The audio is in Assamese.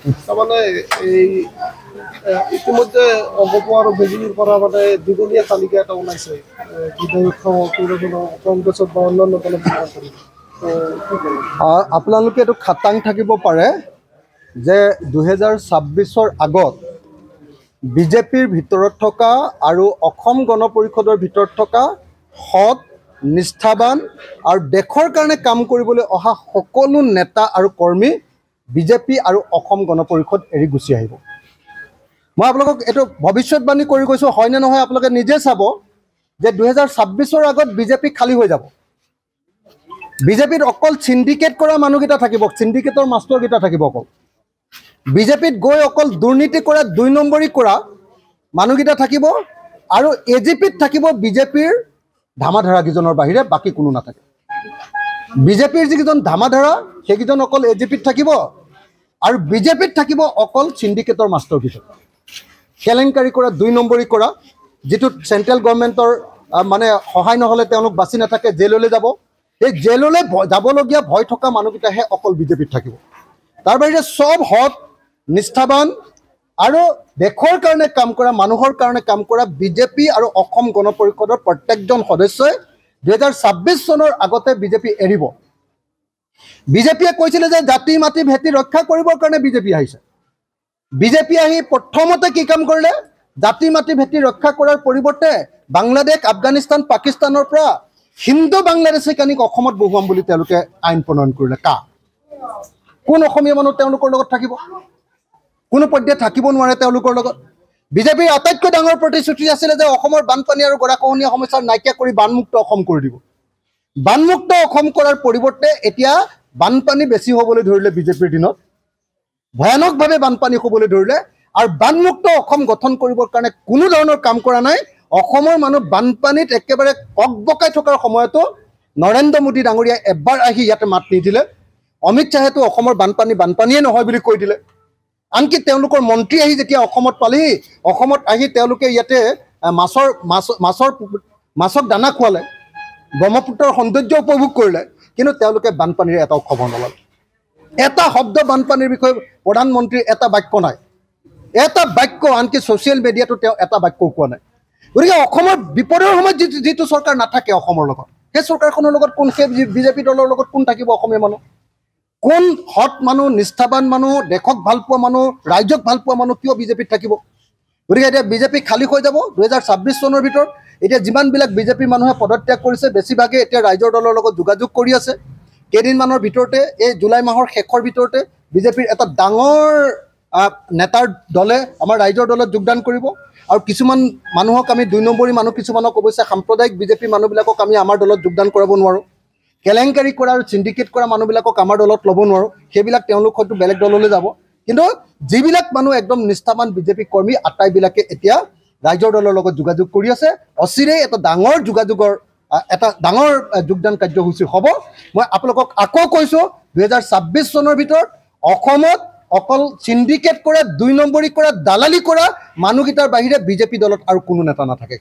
তাৰমানে এই ইতিমধ্যে অগপ আৰু বেজুলিৰ পৰা মানে দীঘলীয়া তালিকা এটা ওলাইছে বিধায়ক কংগ্ৰেছত বা অন্যান্য দলত কৰিব। আপোনালোকে এইটো খাটাং থাকিব পাৰে যে 2026 আগত বিজেপিৰ ভিতৰত থকা আৰু অসম গণ পৰিষদৰ ভিতৰত থকা সৎ নিষ্ঠাবান আৰু দেশৰ কাৰণে কাম কৰিবলৈ অহা সকলো নেতা আৰু কৰ্মী বিজেপি আৰু অসম গণ পৰিষদ এৰি গুচি আহিব। মই আপোনালোকক এইটো ভৱিষ্যতবাণী কৰি কৈছোঁ, হয়নে নহয় আপোনালোকে নিজে চাব যে 2026 আগত বিজেপি খালী হৈ যাব। বিজেপিত অকল চিণ্ডিকেট কৰা মানুহকেইটা থাকিব, চিণ্ডিকেটৰ মাষ্টৰকেইটা থাকিব অকল। বিজেপিত গৈ অকল দুৰ্নীতি কৰা 2 নম্বৰী কৰা মানুহকেইটা থাকিব আৰু এজিপিত থাকিব বিজেপিৰ ধামাধাৰা কেইজনৰ বাহিৰে বাকী কোনো নাথাকে। বিজেপিৰ যিকেইজন ধামাধাৰা সেইকেইজন অকল এজিপিত থাকিব আৰু বিজেপিত থাকিব অকল চিণ্ডিকেটৰ মাষ্টৰকেইজন। কেলেংকাৰী কৰা 2 নম্বৰী কৰা, যিটো চেণ্ট্ৰেল গভৰ্ণমেণ্টৰ মানে সহায় নহ'লে তেওঁলোক বাচি নাথাকে, জেললৈ যাব। এই জেললৈ যাবলগীয়া ভয় থকা মানুহকেইটাহে অকল বিজেপিত থাকিব। তাৰ বাহিৰে চব সৎ নিষ্ঠাবান আৰু দেশৰ কাৰণে কাম কৰা, মানুহৰ কাৰণে কাম কৰা বিজেপি আৰু অসম গণ পৰিষদৰ প্ৰত্যেকজন সদস্যই 2026 চনৰ আগতে বিজেপি এৰিব। বিজেপিয়ে কৈছিলে যে জাতি মাটি ভেটি ৰক্ষা কৰিবৰ কাৰণে বিজেপি আহিছে। বিজেপি আহি প্ৰথমতে কি কাম কৰিলে? জাতি মাটি ভেটি ৰক্ষা কৰাৰ পৰিৱৰ্তে বাংলাদেশ, আফগানিস্তান, পাকিস্তানৰ পৰা হিন্দু বাংলাদেশীকানীক অসমত বহুৱাম বুলি তেওঁলোকে আইন প্ৰণয়ন কৰিলে। কোন অসমীয়া মানুহ তেওঁলোকৰ লগত থাকিব? কোনো পৰ্যায়ত থাকিব নোৱাৰে তেওঁলোকৰ লগত। বিজেপিৰ আটাইতকৈ ডাঙৰ প্ৰতিশ্ৰুতি আছিলে যে অসমৰ বানপানী আৰু গৰাখহনীয়া সমস্যা নাইকিয়া কৰি বানমুক্ত অসম কৰি দিব। বানমুক্ত অসম কৰাৰ পৰিৱৰ্তে এতিয়া বানপানী বেছি হ'বলৈ ধৰিলে বিজেপিৰ দিনত, ভয়ানকভাৱে বানপানী হ'বলৈ ধৰিলে আৰু বানমুক্ত অসম গঠন কৰিবৰ কাৰণে কোনো ধৰণৰ কাম কৰা নাই। অসমৰ মানুহ বানপানীত একেবাৰে ককবকাই থকাৰ সময়তো নৰেন্দ্ৰ মোদী ডাঙৰীয়াই এবাৰ আহি ইয়াতে মাত নিদিলে। অমিত শ্বাহেতো অসমৰ বানপানীয়ে নহয় বুলি কৈ দিলে। আনকি তেওঁলোকৰ মন্ত্ৰী আহি যেতিয়া অসমত পালেহি, অসমত আহি তেওঁলোকে ইয়াতে মাছক দানা খুৱালে, ব্ৰহ্মপুত্ৰৰ সৌন্দৰ্য উপভোগ কৰিলে, কিন্তু তেওঁলোকে বানপানীৰ এটাও খবৰ নললে। এটা শব্দ বানপানীৰ বিষয়ে প্ৰধানমন্ত্ৰীৰ এটা বাক্য নাই, এটা বাক্য, আনকি ছ'চিয়েল মিডিয়াতো তেওঁ এটা বাক্যও কোৱা নাই। গতিকে অসমৰ বিপদৰ সময়ত যিটো চৰকাৰ নাথাকে অসমৰ লগত, সেই চৰকাৰখনৰ লগত কোন, সেই বিজেপি দলৰ লগত কোন থাকিব? অসমীয়া মানুহ কোন? সৎ মানুহ, নিষ্ঠাবান মানুহ, দেশক ভাল পোৱা মানুহ, ৰাইজক ভাল পোৱা মানুহ কিয় বিজেপিত থাকিব? গতিকে এতিয়া বিজেপি খালী হৈ যাব 2026 চনৰ ভিতৰত। এতিয়া যিমানবিলাক বিজেপিৰ মানুহে পদত্যাগ কৰিছে বেছিভাগে এতিয়া ৰাইজৰ দলৰ লগত যোগাযোগ কৰি আছে। কেইদিনমানৰ ভিতৰতে, এই জুলাই মাহৰ শেষৰ ভিতৰতে বিজেপিৰ এটা ডাঙৰ নেতাৰ দলে আমাৰ ৰাইজৰ দলত যোগদান কৰিব। আৰু কিছুমান মানুহক আমি 2 নম্বৰী মানুহ, কিছুমানক অৱশ্যে সাম্প্ৰদায়িক বিজেপি মানুহবিলাকক আমি আমাৰ দলত যোগদান কৰাব নোৱাৰোঁ। কেলেংকাৰী কৰা আৰু চিণ্ডিকেট কৰা মানুহবিলাকক আমাৰ দলত ল'ব নোৱাৰোঁ। সেইবিলাক তেওঁলোক হয়তো বেলেগ দললৈ যাব। কিন্তু যিবিলাক মানুহ একদম নিষ্ঠাবান বিজেপি কৰ্মী আটাইবিলাকে এতিয়া ৰাইজৰ দলৰ লগত যোগাযোগ কৰি আছে। অচিৰেই এটা ডাঙৰ যোগদান কাৰ্যসূচী হ'ব। মই আপোনালোকক আকৌ কৈছোঁ, 2026 চনৰ ভিতৰত অসমত অকল চিণ্ডিকেট কৰা, 2 নম্বৰী কৰা, দালালি কৰা মানুহকেইটাৰ বাহিৰে বিজেপি দলত আৰু কোনো নেতা নাথাকে।